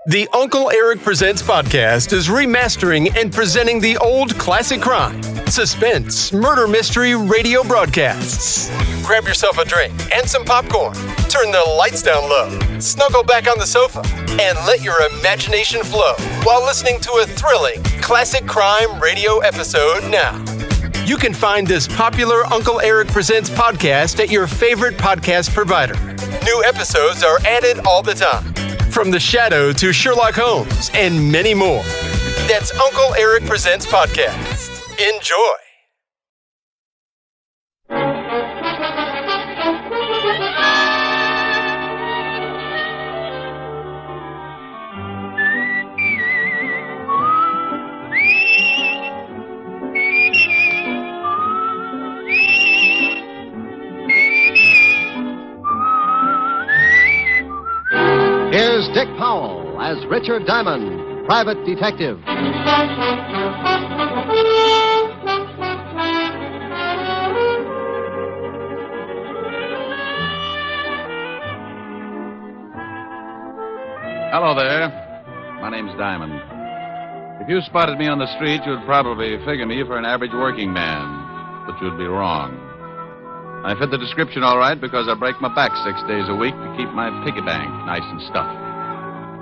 The Uncle Erich Presents podcast is remastering and presenting the old classic crime, suspense, murder mystery radio broadcasts. Grab yourself a drink and some popcorn. Turn the lights down low. Snuggle back on the sofa and let your imagination flow while listening to a thrilling classic crime radio episode now. You can find this popular Uncle Erich Presents podcast at your favorite podcast provider. New episodes are added all the time. From The Shadow to Sherlock Holmes and many more. That's Uncle Erich Presents Podcast. Enjoy. Here's Dick Powell as Richard Diamond, private detective. Hello there. My name's Diamond. If you spotted me on the street, you'd probably figure me for an average working man. But you'd be wrong. I fit the description all right because I break my back 6 days a week to keep my piggy bank nice and stuffed.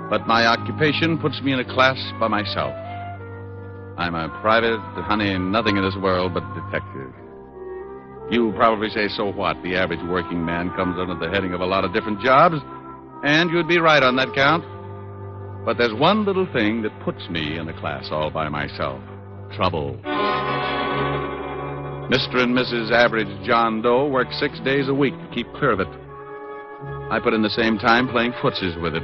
But my occupation puts me in a class by myself. I'm a private, nothing in this world but detective. You probably say, so what? The average working man comes under the heading of a lot of different jobs, and you'd be right on that count. But there's one little thing that puts me in a class all by myself. Trouble. Mr. and Mrs. Average John Doe work 6 days a week to keep clear of it. I put in the same time playing footsies with it.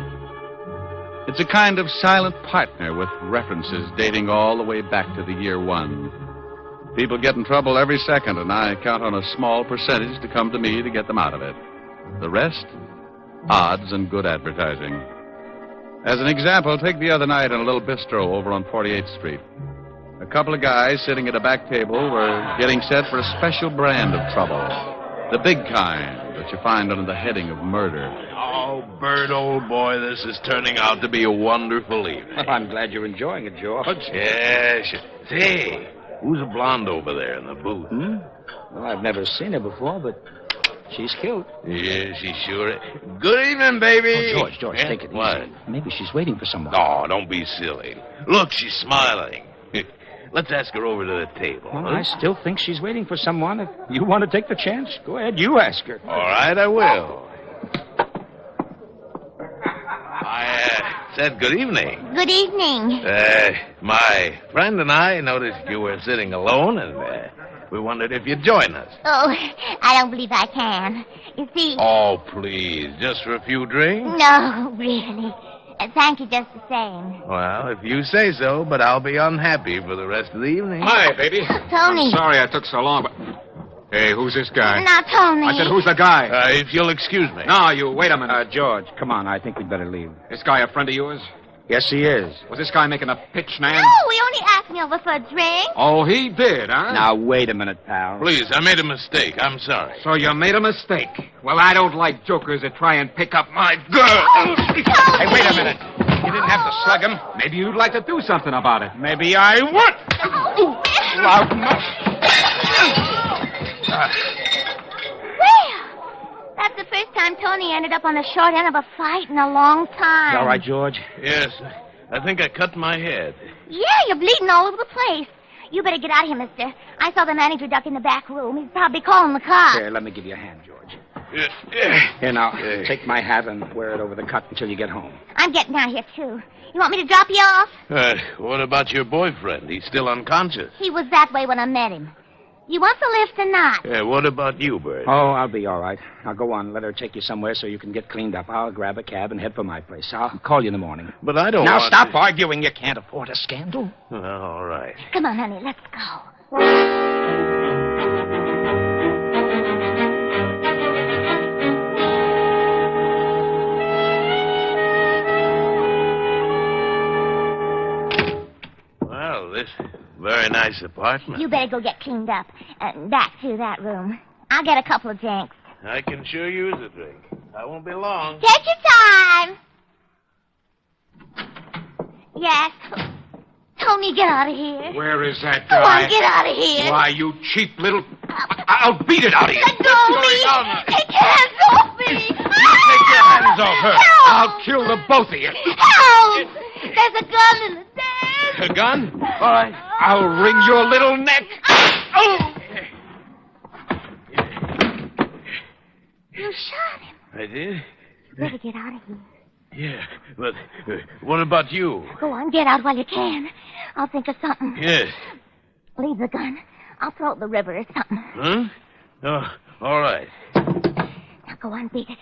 It's a kind of silent partner with references dating all the way back to the year one. People get in trouble every second, and I count on a small percentage to come to me to get them out of it. The rest, odds and good advertising. As an example, take the other night in a little bistro over on 48th Street. A couple of guys sitting at a back table were getting set for a special brand of trouble. The big kind that you find under the heading of murder. Oh, Bert, old boy, this is turning out to be a wonderful evening. Well, I'm glad you're enjoying it, George. Yes. Say, who's a blonde over there in the booth? Well, I've never seen her before, but she's cute. Yeah, she sure is. Good evening, baby. Oh, George, take it What? easy. Maybe she's waiting for someone. Oh, don't be silly. Look, she's smiling. Let's ask her over to the table. Well, I still think she's waiting for someone. If you want to take the chance, go ahead, you ask her. All right, I will. I said good evening. Good evening. My friend and I noticed you were sitting alone, and we wondered if you'd join us. Oh, I don't believe I can. You see... Oh, please, just for a few drinks? No, really. Thank you just the same. Well, if you say so, but I'll be unhappy for the rest of the evening. Hi, baby. Tony. I'm sorry I took so long, but... Hey, who's this guy? Now, Tony. I said, who's the guy? If you'll excuse me. No, you, wait a minute. George, come on. I think we'd better leave. This guy a friend of yours? Yes, he is. Was this guy making a pitch, Nan? No, he only asked me over for a drink. Oh, he did, huh? Now, wait a minute, pal. Please, I made a mistake. I'm sorry. So you made a mistake. Well, I don't like jokers that try and pick up my girl. Hey, wait a minute. You didn't have to slug him. Maybe you'd like to do something about it. Maybe I would. Loud enough. Well, that's the first time Tony ended up on the short end of a fight in a long time. You all right, George? Yes, I think I cut my head. Yeah, you're bleeding all over the place. You better get out of here, mister. I saw the manager duck in the back room. He's probably calling the cops. Here, let me give you a hand, George. Here, now, take my hat and wear it over the cut until you get home. I'm getting out of here, too. You want me to drop you off? What about your boyfriend? He's still unconscious. He was that way when I met him. You want the lift or not? What about you, Bert? Oh, I'll be all right. Now, go on. Let her take you somewhere so you can get cleaned up. I'll grab a cab and head for my place. I'll call you in the morning. But I don't Now, want stop to... arguing. You can't afford a scandal. All right. Come on, honey, let's go. Well, this very nice apartment. You better go get cleaned up. Back to that room. I'll get a couple of drinks. I can sure use a drink. I won't be long. Take your time. Yes. Tell me get out of here. Where is that Go guy? on, get out of here. Why, you cheap little... I'll beat it out of you. Let go of me. Take your hands off me. You take your hands off her. Help. I'll kill the both of you. Help. There's a gun in the desk. A gun? All right. I'll wring your little neck. Oh! You shot him. I did? You better get out of here. Yeah, but what about you? Go on, get out while you can. I'll think of something. Yes. Leave the gun. I'll throw it in the river or something. Huh? Oh, all right. Now go on, beat it.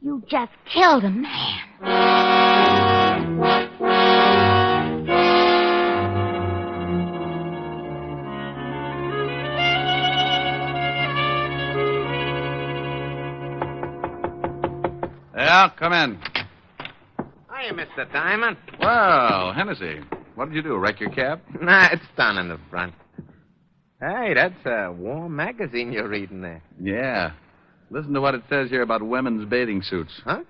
You just killed a man. Yeah, come in. Hiya, Mr. Diamond. Well, Hennessy, what did you do? Wreck your cab? Nah, it's down in the front. Hey, that's a war magazine you're reading there. Yeah. Listen to what it says here about women's bathing suits. Huh?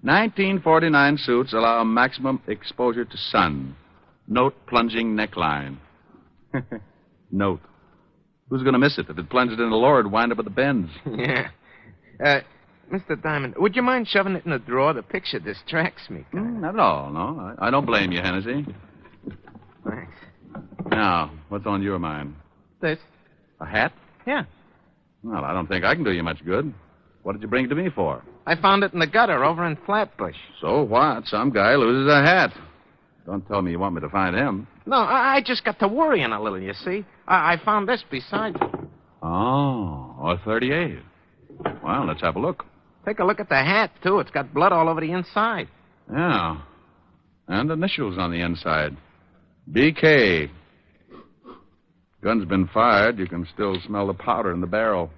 1949 suits allow maximum exposure to sun. Note plunging neckline. Note. Who's going to miss it? If it plunged in the lower, it'd wind up at the bends. Yeah. Mr. Diamond, would you mind shoving it in the drawer? The picture distracts me. Not at all, no. I don't blame you, Hennessy. Thanks. Now, what's on your mind? This? A hat? Yeah. Well, I don't think I can do you much good. What did you bring it to me for? I found it in the gutter over in Flatbush. So what? Some guy loses a hat. Don't tell me you want me to find him. No, I just got to worrying a little, you see. I found this beside it. Oh, a 38. Well, let's have a look. Take a look at the hat, too. It's got blood all over the inside. Yeah. And initials on the inside. BK. Gun's been fired. You can still smell the powder in the barrel.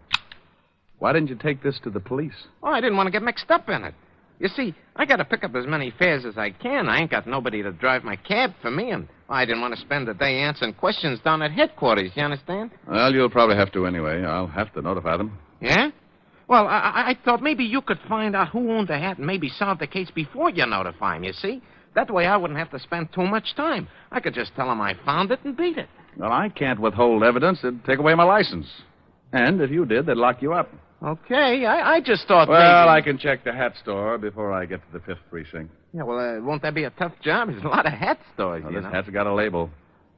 Why didn't you take this to the police? Oh, I didn't want to get mixed up in it. You see, I got to pick up as many fares as I can. I ain't got nobody to drive my cab for me, and I didn't want to spend the day answering questions down at headquarters, you understand? Well, you'll probably have to anyway. I'll have to notify them. Yeah? Well, I thought maybe you could find out who owned the hat and maybe solve the case before you notify him, you see? That way I wouldn't have to spend too much time. I could just tell him I found it and beat it. Well, I can't withhold evidence. It'd take away my license. And if you did, they'd lock you up. Okay, I just thought Well, maybe... I can check the hat store before I get to the 5th precinct. Yeah, well, won't that be a tough job? There's a lot of hat stores, Well, you this know. hat's got a label.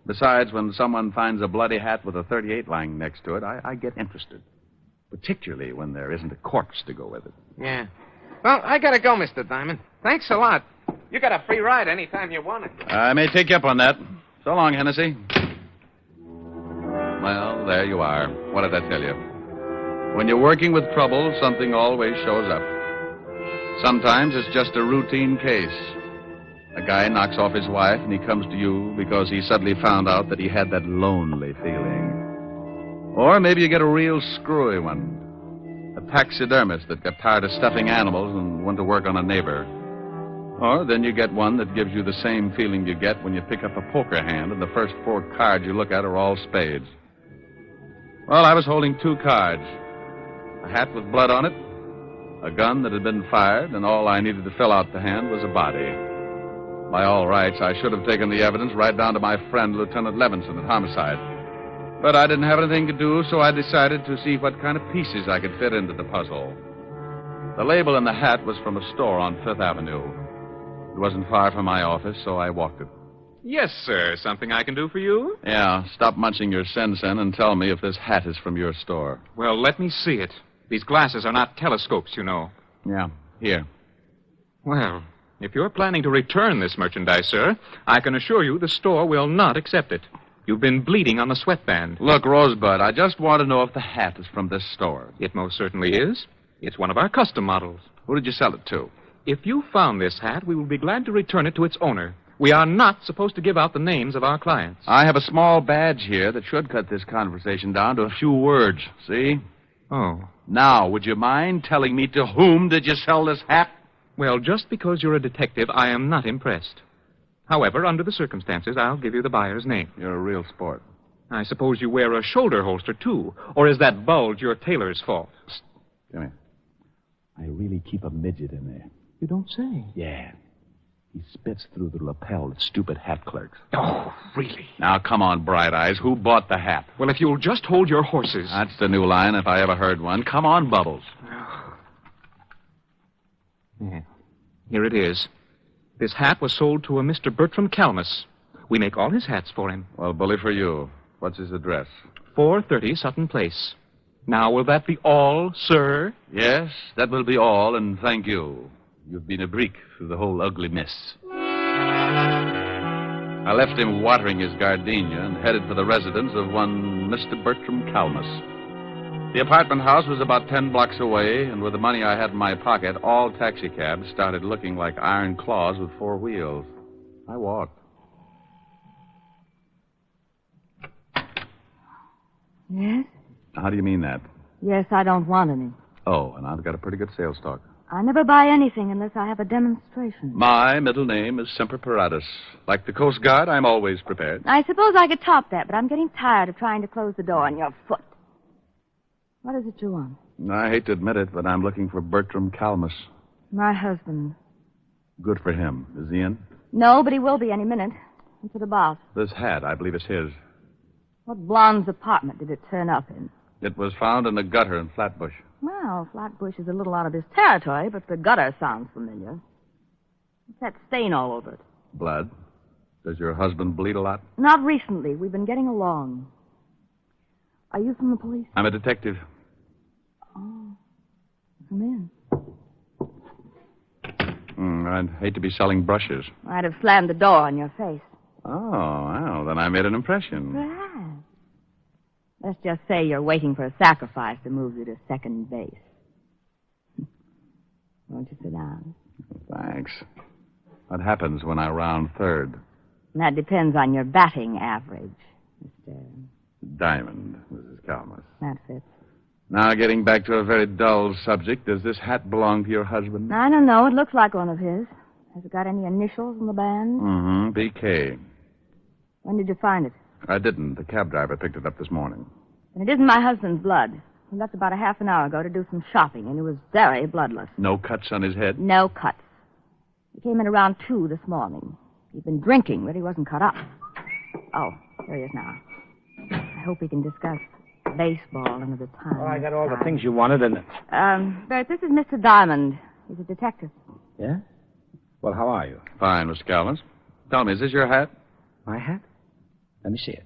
Besides, when someone finds a bloody hat with a 38 lying next to it, I get interested. Particularly when there isn't a corpse to go with it. Yeah. Well, I gotta go, Mr. Diamond. Thanks a lot. You got a free ride anytime you want it. I may take you up on that. So long, Hennessy. Well, there you are. What did I tell you? When you're working with trouble, something always shows up. Sometimes it's just a routine case. A guy knocks off his wife and he comes to you because he suddenly found out that he had that lonely feeling. Or maybe you get a real screwy one. A taxidermist that got tired of stuffing animals and went to work on a neighbor. Or then you get one that gives you the same feeling you get when you pick up a poker hand and the first 4 cards you look at are all spades. Well, I was holding 2 cards. A hat with blood on it, a gun that had been fired, and all I needed to fill out the hand was a body. By all rights, I should have taken the evidence right down to my friend, Lieutenant Levinson, at homicide. But I didn't have anything to do, so I decided to see what kind of pieces I could fit into the puzzle. The label in the hat was from a store on 5th Avenue. It wasn't far from my office, so I walked it. Yes, sir. Something I can do for you? Yeah, stop munching your sen-sen and tell me if this hat is from your store. Well, let me see it. These glasses are not telescopes, you know. Yeah, here. Well, if you're planning to return this merchandise, sir, I can assure you the store will not accept it. You've been bleeding on the sweatband. Look, Rosebud, I just want to know if the hat is from this store. It most certainly is. It's one of our custom models. Who did you sell it to? If you found this hat, we will be glad to return it to its owner. We are not supposed to give out the names of our clients. I have a small badge here that should cut this conversation down to a few words. See? Oh. Now, would you mind telling me to whom did you sell this hat? Well, just because you're a detective, I am not impressed. However, under the circumstances, I'll give you the buyer's name. You're a real sport. I suppose you wear a shoulder holster, too. Or is that bulge your tailor's fault? Psst. Come here. I really keep a midget in there. You don't say. Yeah. He spits through the lapel at stupid hat clerks. Oh, really? Now, come on, Bright Eyes. Who bought the hat? Well, if you'll just hold your horses. That's the new line, if I ever heard one. Come on, Bubbles. Yeah. Here it is. This hat was sold to a Mr. Bertram Kalmus. We make all his hats for him. Well, bully for you. What's his address? 430 Sutton Place. Now, will that be all, sir? Yes, that will be all, and thank you. You've been a brick through the whole ugly mess. I left him watering his gardenia and headed for the residence of one Mr. Bertram Kalmus. The apartment house was about 10 blocks away, and with the money I had in my pocket, all taxicabs started looking like iron claws with 4 wheels. I walked. Yes? How do you mean that? Yes, I don't want any. Oh, and I've got a pretty good sales stock. I never buy anything unless I have a demonstration. My middle name is Semper Paratus. Like the Coast Guard, I'm always prepared. I suppose I could top that, but I'm getting tired of trying to close the door on your foot. What is it you want? I hate to admit it, but I'm looking for Bertram Kalmus. My husband. Good for him. Is he in? No, but he will be any minute. And for the boss. This hat, I believe, is his. What blonde's apartment did it turn up in? It was found in a gutter in Flatbush. Well, Flatbush is a little out of his territory, but the gutter sounds familiar. What's that stain all over it? Blood. Does your husband bleed a lot? Not recently. We've been getting along. Are you from the police? I'm a detective. Oh. Come in. I'd hate to be selling brushes. I'd have slammed the door on your face. Oh, well, then I made an impression. Perhaps. Let's just say you're waiting for a sacrifice to move you to second base. Won't you sit down? Thanks. What happens when I round third? That depends on your batting average, Mr. Diamond, Mrs. Kalmus. That fits. Now, getting back to a very dull subject, does this hat belong to your husband? I don't know. It looks like one of his. Has it got any initials in the band? Mm-hmm. BK. When did you find it? I didn't. The cab driver picked it up this morning. And it isn't my husband's blood. He left about a half an hour ago to do some shopping, and he was very bloodless. No cuts on his head? No cuts. He came in around 2 this morning. He'd been drinking, but he wasn't cut up. Oh, here he is now. I hope we can discuss baseball another time. Oh, I got all the things you wanted, and... Bert, this is Mr. Diamond. He's a detective. Yeah? Well, how are you? Fine, Mr. Kalmus. Tell me, is this your hat? My hat? Let me see it.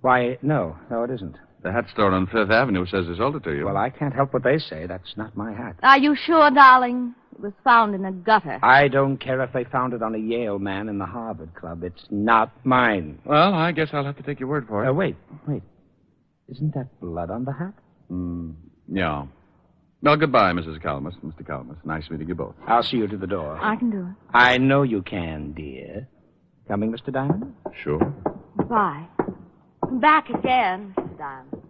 Why, no, it isn't. The hat store on Fifth Avenue says they sold it to you. Well, I can't help what they say. That's not my hat. Are you sure, darling? It was found in a gutter. I don't care if they found it on a Yale man in the Harvard Club. It's not mine. Well, I guess I'll have to take your word for it. Wait. Isn't that blood on the hat? Yeah. Well, goodbye, Mrs. Kalmus, Mr. Kalmus. Nice meeting you both. I'll see you to the door. I can do it. I know you can, dear. Coming, Mr. Diamond? Sure. Bye. Come back again, Mr. Diamond.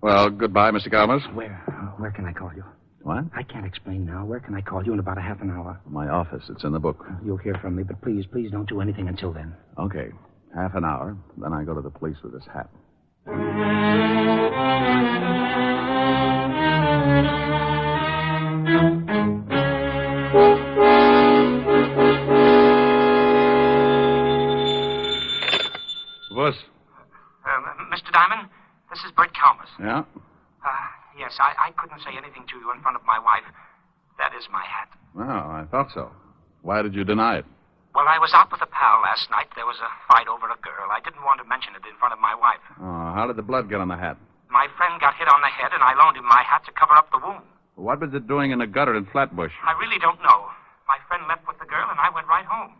Well, goodbye, Mr. Kalmus. Where can I call you? What? I can't explain now. Where can I call you in about a half an hour? My office. It's in the book. You'll hear from me, but please don't do anything until then. Okay. Half an hour. Then I go to the police with this hat. Wuss. Mr. Diamond, this is Bert Kalmus. Yeah? Yes, I couldn't say anything to you in front of my wife. That is my hat. Oh, I thought so. Why did you deny it? Well, I was out with a pal last night. There was a fight over a girl. I didn't want to mention it in front of my wife. Oh, how did the blood get on the hat? My friend got hit on the head, and I loaned him my hat to cover up the wound. What was it doing in a gutter in Flatbush? I really don't know. My friend left with the girl, and I went right home.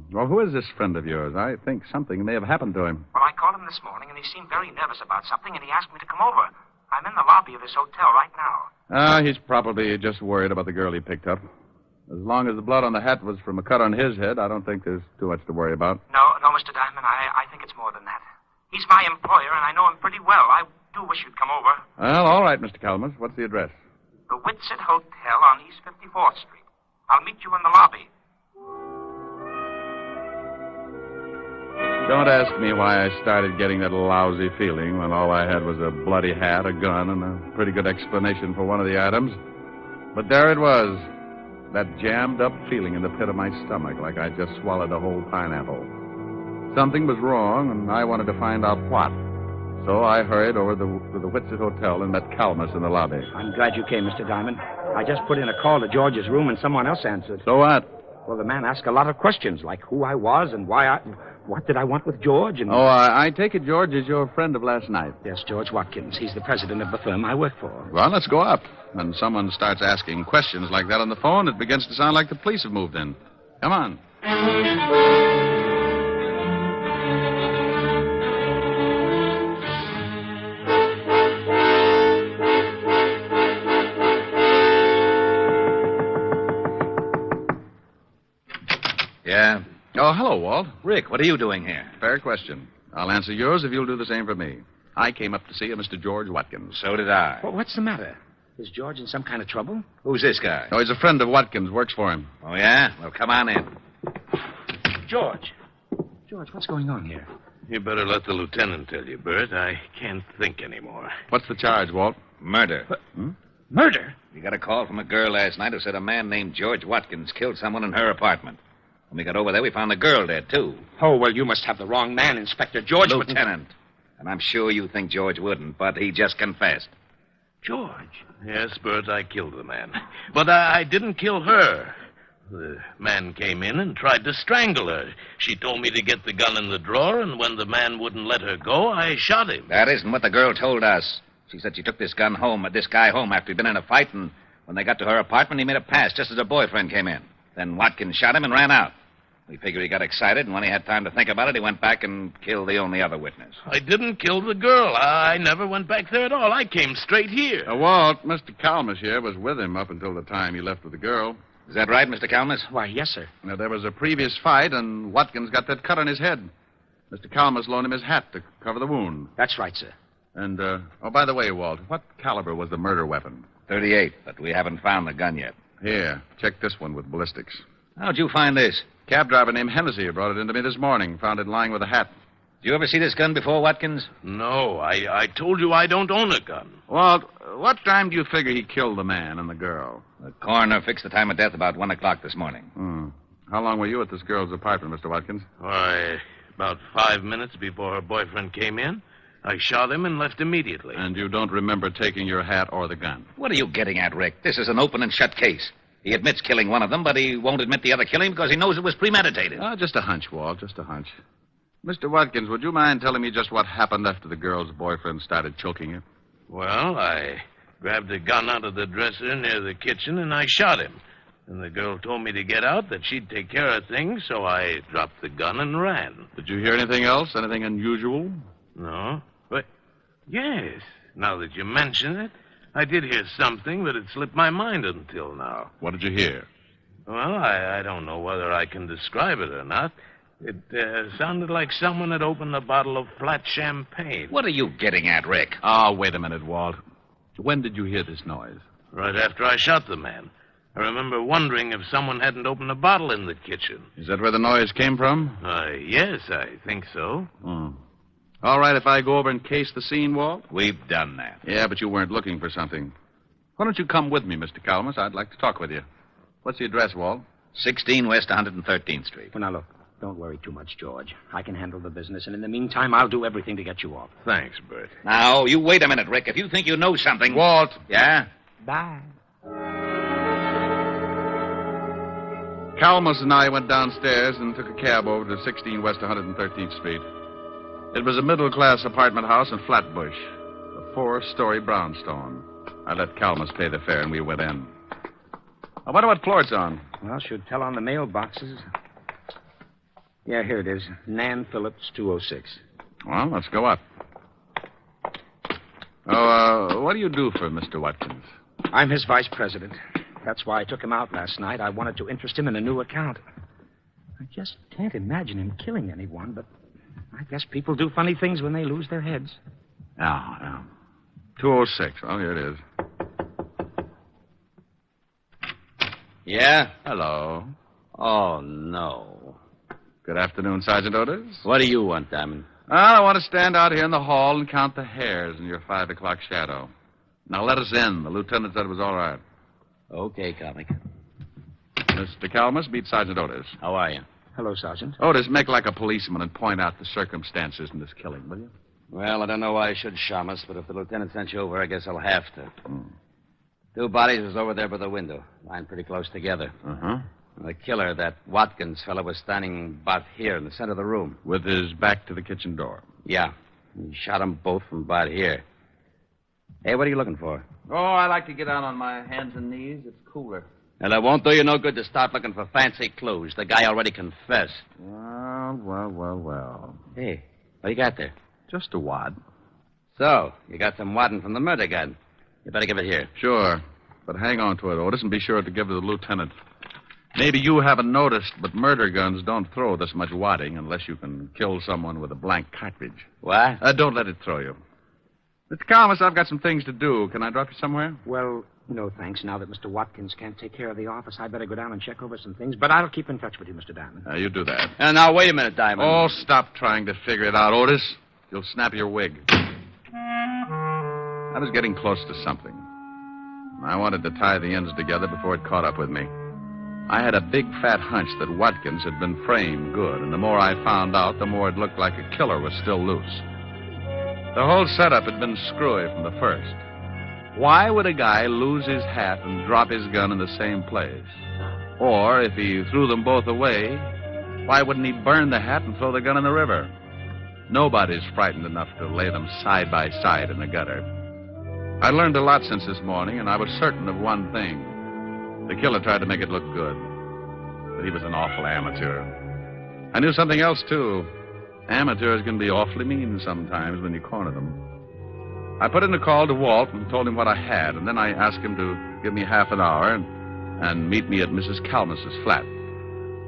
Well, who is this friend of yours? I think something may have happened to him. Well, I called him this morning, and he seemed very nervous about something, and he asked me to come over. I'm in the lobby of his hotel right now. He's probably just worried about the girl he picked up. As long as the blood on the hat was from a cut on his head, I don't think there's too much to worry about. No, Mr. Diamond, I think it's more than that. He's my employer, and I know him pretty well. I do wish you'd come over. Well, all right, Mr. Kalmus. What's the address? The Whitsett Hotel on East 54th Street. I'll meet you in the lobby. Don't ask me why I started getting that lousy feeling when all I had was a bloody hat, a gun, and a pretty good explanation for one of the items. But there it was. That jammed-up feeling in the pit of my stomach, like I just swallowed a whole pineapple. Something was wrong, and I wanted to find out what. So I hurried over to the Whitset Hotel and met Kalmus in the lobby. I'm glad you came, Mr. Diamond. I just put in a call to George's room, and someone else answered. So what? Well, the man asked a lot of questions, like who I was and what did I want with George, and... Oh, I take it George is your friend of last night. Yes, George Watkins. He's the president of the firm I work for. Well, let's go up. When someone starts asking questions like that on the phone, it begins to sound like the police have moved in. Come on. Yeah? Oh, hello, Walt. Rick, what are you doing here? Fair question. I'll answer yours if you'll do the same for me. I came up to see a Mr. George Watkins. So did I. Well, what's the matter? Is George in some kind of trouble? Who's this guy? Oh, he's a friend of Watkins, works for him. Oh, yeah? Well, come on in. George. George, what's going on here? You better let the lieutenant tell you, Bert. I can't think anymore. What's the charge, Walt? Murder. Murder? We got a call from a girl last night who said a man named George Watkins killed someone in her apartment. When we got over there, we found the girl dead, too. Oh, well, you must have the wrong man, Inspector George. Lieutenant. And I'm sure you think George wouldn't, but he just confessed. George? Yes, Bert, I killed the man. But I didn't kill her. The man came in and tried to strangle her. She told me to get the gun in the drawer, and when the man wouldn't let her go, I shot him. That isn't what the girl told us. She said she took this guy home after he'd been in a fight, and when they got to her apartment, he made a pass just as her boyfriend came in. Then Watkins shot him and ran out. We figured he got excited, and when he had time to think about it, he went back and killed the only other witness. I didn't kill the girl. I never went back there at all. I came straight here. Walt, Mr. Kalmus here was with him up until the time he left with the girl. Is that right, Mr. Kalmus? Why, yes, sir. Now, there was a previous fight, and Watkins got that cut on his head. Mr. Kalmus loaned him his hat to cover the wound. That's right, sir. And, by the way, Walt, what caliber was the murder weapon? .38, but we haven't found the gun yet. Here, check this one with ballistics. How'd you find this? Cab driver named Hennessy brought it into me this morning. Found it lying with a hat. Did you ever see this gun before, Watkins? No, I told you I don't own a gun. Walt, what time do you figure he killed the man and the girl? The coroner fixed the time of death about 1 o'clock this morning. How long were you at this girl's apartment, Mr. Watkins? Why, about 5 minutes before her boyfriend came in. I shot him and left immediately. And you don't remember taking your hat or the gun? What are you getting at, Rick? This is an open and shut case. He admits killing one of them, but he won't admit the other killing because he knows it was premeditated. Just a hunch, Walt, just a hunch. Mr. Watkins, would you mind telling me just what happened after the girl's boyfriend started choking her? Well, I grabbed a gun out of the dresser near the kitchen and I shot him. And the girl told me to get out, that she'd take care of things, so I dropped the gun and ran. Did you hear anything else? Anything unusual? No. But, yes, now that you mention it, I did hear something that had slipped my mind until now. What did you hear? Well, I don't know whether I can describe it or not. It sounded like someone had opened a bottle of flat champagne. What are you getting at, Rick? Oh, wait a minute, Walt. When did you hear this noise? Right after I shot the man. I remember wondering if someone hadn't opened a bottle in the kitchen. Is that where the noise came from? Yes, I think so. All right, if I go over and case the scene, Walt? We've done that. Yeah, but you weren't looking for something. Why don't you come with me, Mr. Kalmus? I'd like to talk with you. What's the address, Walt? 16 West 113th Street. Well, now, look, don't worry too much, George. I can handle the business, and in the meantime, I'll do everything to get you off. Thanks, Bert. Now, you wait a minute, Rick. If you think you know something... Walt. Yeah? Bye. Kalmus and I went downstairs and took a cab over to 16 West 113th Street. It was a middle-class apartment house in Flatbush, a 4-story brownstone. I let Kalmus pay the fare, and we went in. I wonder what floor it's on. Well, should tell on the mailboxes. Yeah, here it is. Nan Phillips, 206. Well, let's go up. Oh, what do you do for Mr. Watkins? I'm his vice president. That's why I took him out last night. I wanted to interest him in a new account. I just can't imagine him killing anyone, but I guess people do funny things when they lose their heads. Yeah. 206. Oh, here it is. Yeah? Hello. Oh, no. Good afternoon, Sergeant Otis. What do you want, Diamond? I want to stand out here in the hall and count the hairs in your 5 o'clock shadow. Now, let us in. The lieutenant said it was all right. Okay, comic. Mr. Kalmus, meet Sergeant Otis. How are you? Hello, Sergeant. Otis, make like a policeman and point out the circumstances in this killing, will you? Well, I don't know why I should, Shamus, but if the lieutenant sent you over, I guess I'll have to. 2 bodies was over there by the window, lying pretty close together. Uh-huh. The killer, that Watkins fellow, was standing about here in the center of the room. With his back to the kitchen door. Yeah. He shot them both from about here. Hey, what are you looking for? Oh, I like to get down on my hands and knees. It's cooler. Well, it won't do you no good to start looking for fancy clues. The guy already confessed. Well. Hey, what do you got there? Just a wad. So, you got some wadding from the murder gun. You better give it here. Sure. But hang on to it, Otis, and be sure to give it to the lieutenant. Maybe you haven't noticed, but murder guns don't throw this much wadding unless you can kill someone with a blank cartridge. What? Don't let it throw you. Mr. Kalmus, I've got some things to do. Can I drop you somewhere? Well, no, thanks. Now that Mr. Watkins can't take care of the office, I'd better go down and check over some things. But I'll keep in touch with you, Mr. Diamond. You do that. Now, wait a minute, Diamond. Oh, stop trying to figure it out, Otis. You'll snap your wig. I was getting close to something. I wanted to tie the ends together before it caught up with me. I had a big, fat hunch that Watkins had been framed good, and the more I found out, the more it looked like a killer was still loose. The whole setup had been screwy from the first. Why would a guy lose his hat and drop his gun in the same place? Or, if he threw them both away, why wouldn't he burn the hat and throw the gun in the river? Nobody's frightened enough to lay them side by side in the gutter. I learned a lot since this morning, and I was certain of one thing. The killer tried to make it look good, but he was an awful amateur. I knew something else, too. Amateurs can be awfully mean sometimes when you corner them. I put in a call to Walt and told him what I had, and then I asked him to give me half an hour and meet me at Mrs. Kalmus's flat.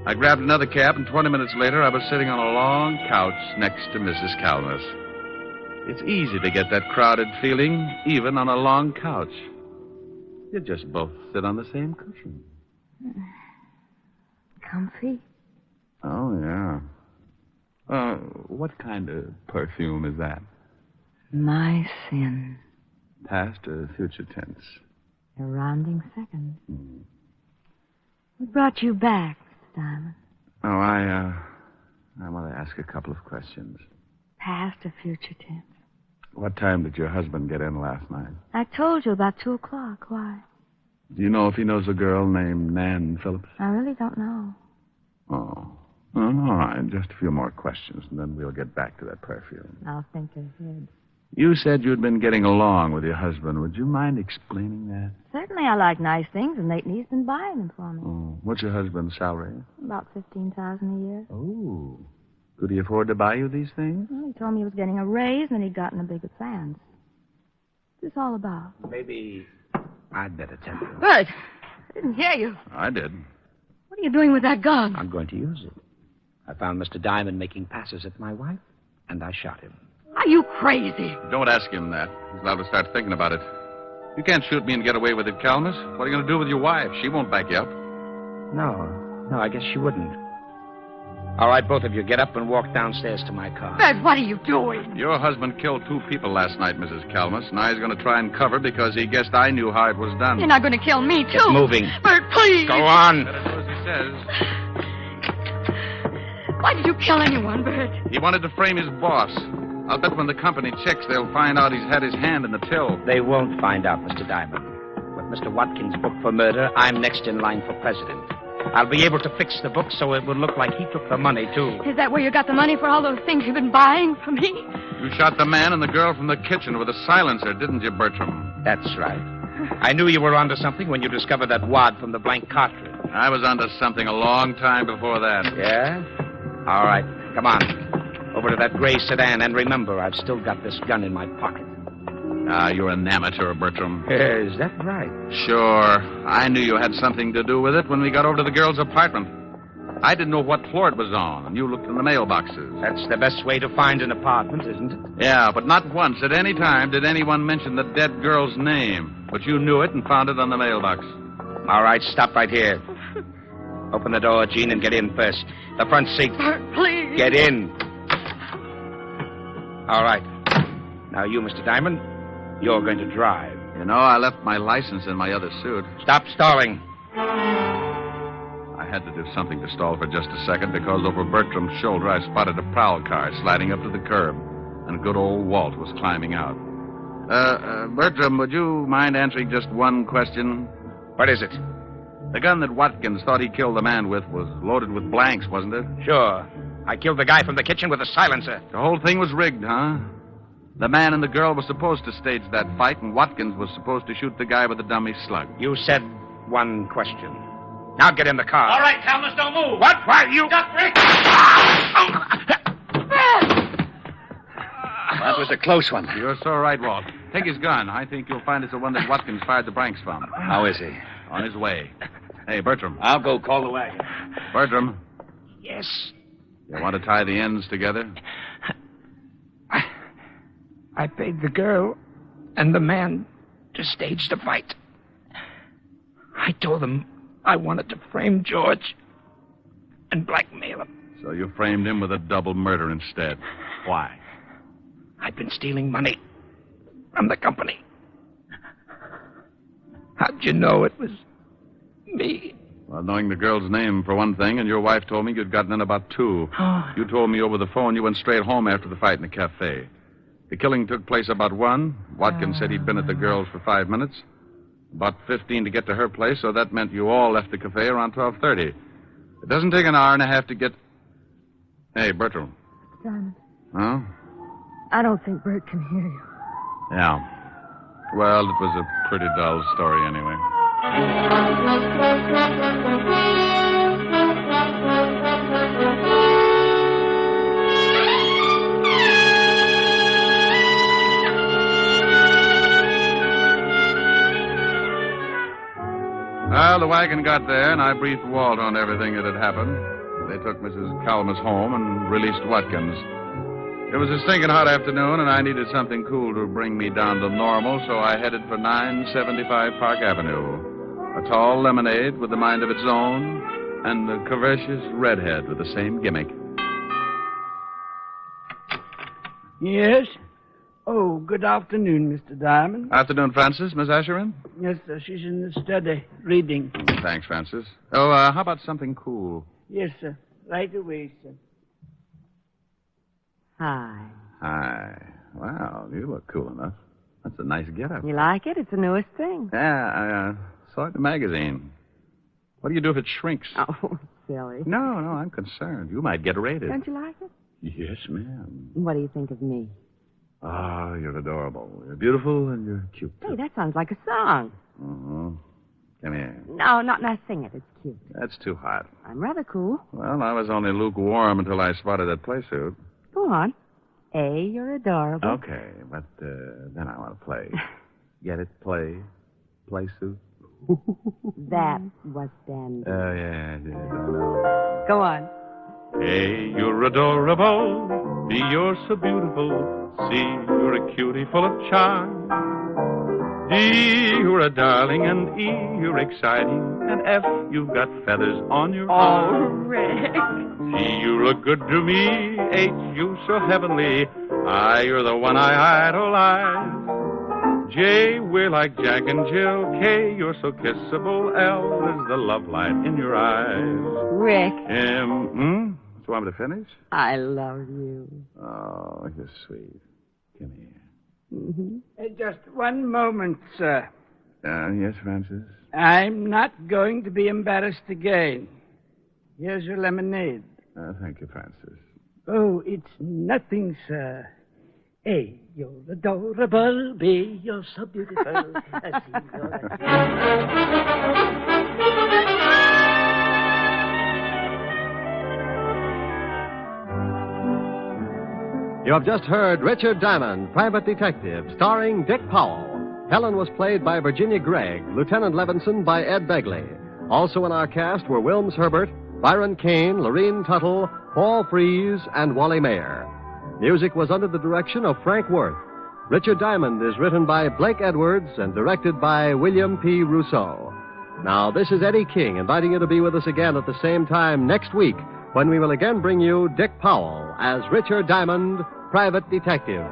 I grabbed another cab, and 20 minutes later, I was sitting on a long couch next to Mrs. Kalmus. It's easy to get that crowded feeling, even on a long couch. You just both sit on the same cushion. Comfy? Oh, yeah. What kind of perfume is that? My sin. Past or future tense? A rounding second. What brought you back, Mr. Diamond? Oh, I want to ask a couple of questions. Past or future tense? What time did your husband get in last night? I told you about 2 o'clock. Why? Do you know if he knows a girl named Nan Phillips? I really don't know. Oh. Well, all right. Just a few more questions, and then we'll get back to that perfume. I'll think ahead. You said you'd been getting along with your husband. Would you mind explaining that? Certainly I like nice things, and lately he's been buying them for me. Oh. What's your husband's salary? About $15,000 a year. Oh. Could he afford to buy you these things? Well, he told me he was getting a raise, and he'd gotten a big advance. What's this all about? Maybe I'd better tell you. Bert, I didn't hear you. I did. What are you doing with that gun? I'm going to use it. I found Mr. Diamond making passes at my wife, and I shot him. Are you crazy? Don't ask him that. He's allowed to start thinking about it. You can't shoot me and get away with it, Kalmus. What are you going to do with your wife? She won't back you up. No, I guess she wouldn't. All right, both of you, get up and walk downstairs to my car. Bert, what are you doing? Your husband killed 2 people last night, Mrs. Kalmus. Now he's going to try and cover because he guessed I knew how it was done. You're not going to kill me, too. Get moving. Bert, please. Go on. Better do as he says. Why did you kill anyone, Bert? He wanted to frame his boss. I'll bet when the company checks, they'll find out he's had his hand in the till. They won't find out, Mr. Diamond. With Mr. Watkins' book for murder, I'm next in line for president. I'll be able to fix the book so it will look like he took the money, too. Is that where you got the money for all those things you've been buying for me? You shot the man and the girl from the kitchen with a silencer, didn't you, Bertram? That's right. I knew you were onto something when you discovered that wad from the blank cartridge. I was onto something a long time before that. Yeah? All right. Come on. Over to that gray sedan, and remember, I've still got this gun in my pocket. You're an amateur, Bertram. Is that right? Sure. I knew you had something to do with it when we got over to the girl's apartment. I didn't know what floor it was on, and you looked in the mailboxes. That's the best way to find an apartment, isn't it? Yeah, but not once at any time did anyone mention the dead girl's name. But you knew it and found it on the mailbox. All right, stop right here. Open the door, Gene, and get in first. The front seat. Bert, please. Get in. All right. Now you, Mr. Diamond, you're going to drive. You know, I left my license in my other suit. Stop stalling. had to do something to stall for just a second because over Bertram's shoulder I spotted a prowl car sliding up to the curb, and good old Walt was climbing out. Bertram, would you mind answering just one question? What is it? The gun that Watkins thought he killed the man with was loaded with blanks, wasn't it? Sure. I killed the guy from the kitchen with a silencer. The whole thing was rigged, huh? The man and the girl were supposed to stage that fight, and Watkins was supposed to shoot the guy with the dummy slug. You said one question. Now get in the car. All right, Kalmus, don't move. What? Why, you... Duck, Rick! That was a close one. You're so right, Walt. Take his gun. I think you'll find it's the one that Watkins fired the blanks from. How is he? On his way. Hey, Bertram. I'll go call the wagon. Bertram, Yes. you want to tie the ends together? I paid the girl and the man to stage the fight. I told them I wanted to frame George and blackmail him. So you framed him with a double murder instead. Why? I've been stealing money from the company. How'd you know it was me? Well, knowing the girl's name, for one thing, and your wife told me you'd gotten in about 2. You told me over the phone you went straight home after the fight in the cafe. The killing took place about 1. Watkins said he'd been at the girl's for 5 minutes. About 15 to get to her place, so that meant you all left the cafe around 12:30. It doesn't take an hour and a half to get... Hey, Bertram. Simon, Huh? I don't think Bert can hear you. Yeah. Well, it was a pretty dull story anyway. Well, the wagon got there, and I briefed Walt on everything that had happened. They took Mrs. Kalmus home and released Watkins. It was a stinking hot afternoon, and I needed something cool to bring me down to normal, so I headed for 975 Park Avenue. A tall lemonade with a mind of its own, and a curvaceous redhead with the same gimmick. Yes? Oh, good afternoon, Mr. Diamond. Afternoon, Francis. Miss Asherin? Yes, sir. She's in the study, reading. Thanks, Francis. Oh, how about something cool? Yes, sir. Right away, sir. Hi. Hi. Wow, you look cool enough. That's a nice getup. You like it? It's the newest thing. Yeah, I saw it in the magazine. What do you do if it shrinks? Oh, silly. No, I'm concerned. You might get raided. Don't you like it? Yes, ma'am. What do you think of me? Oh, you're adorable. You're beautiful and you're cute. Hey, that sounds like a song. Mm-hmm. Come here. No, not sing it. It's cute. That's too hot. I'm rather cool. Well, I was only lukewarm until I spotted that play suit. Go on. A, you're adorable. Okay, but then I want to play. Get it? Play suit. That was then. Oh, yeah, I did. I know. Go on. Hey, you're adorable. B, you're so beautiful. C, you're a cutie full of charm. D, you're a darling. And E, you're exciting. And F, you've got feathers on your arm. Oh, Rick. G, you look good to me. H, you so heavenly. I, you're the one I idolize. J, we're like Jack and Jill. K, you're so kissable. L is the love light in your eyes. Rick. M, do you want me to finish? I love you. Oh, you're sweet. Come here. Mm-hmm. Just one moment, sir. Yes, Francis? I'm not going to be embarrassed again. Here's your lemonade. Thank you, Francis. Oh, it's nothing, sir. A, you're adorable. B, you're so beautiful. C, you're You have just heard Richard Diamond, Private Detective, starring Dick Powell. Helen was played by Virginia Gregg, Lieutenant Levinson by Ed Begley. Also in our cast were Wilms Herbert, Byron Kane, Lorene Tuttle, Paul Freese, and Wally Mayer. Music was under the direction of Frank Worth. Richard Diamond is written by Blake Edwards and directed by William P. Rousseau. Now, this is Eddie King inviting you to be with us again at the same time next week when we will again bring you Dick Powell as Richard Diamond, Private Detective.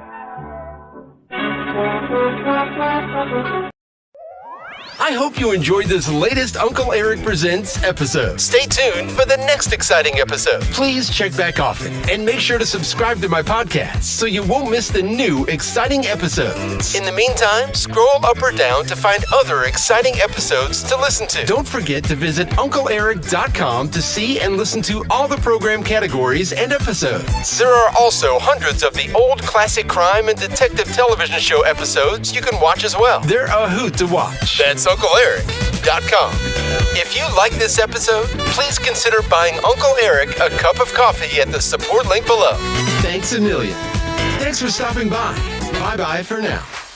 I I hope you enjoyed this latest Uncle Erich Presents episode. Stay tuned for the next exciting episode. Please check back often and make sure to subscribe to my podcast so you won't miss the new exciting episodes. In the meantime, scroll up or down to find other exciting episodes to listen to. Don't forget to visit UncleErich.com to see and listen to all the program categories and episodes. There are also hundreds of the old classic crime and detective television show episodes you can watch as well. They're a hoot to watch. That's UncleErich.com. If you like this episode, please consider buying Uncle Erich a cup of coffee at the support link below. Thanks a million. Thanks for stopping by. Bye-bye for now.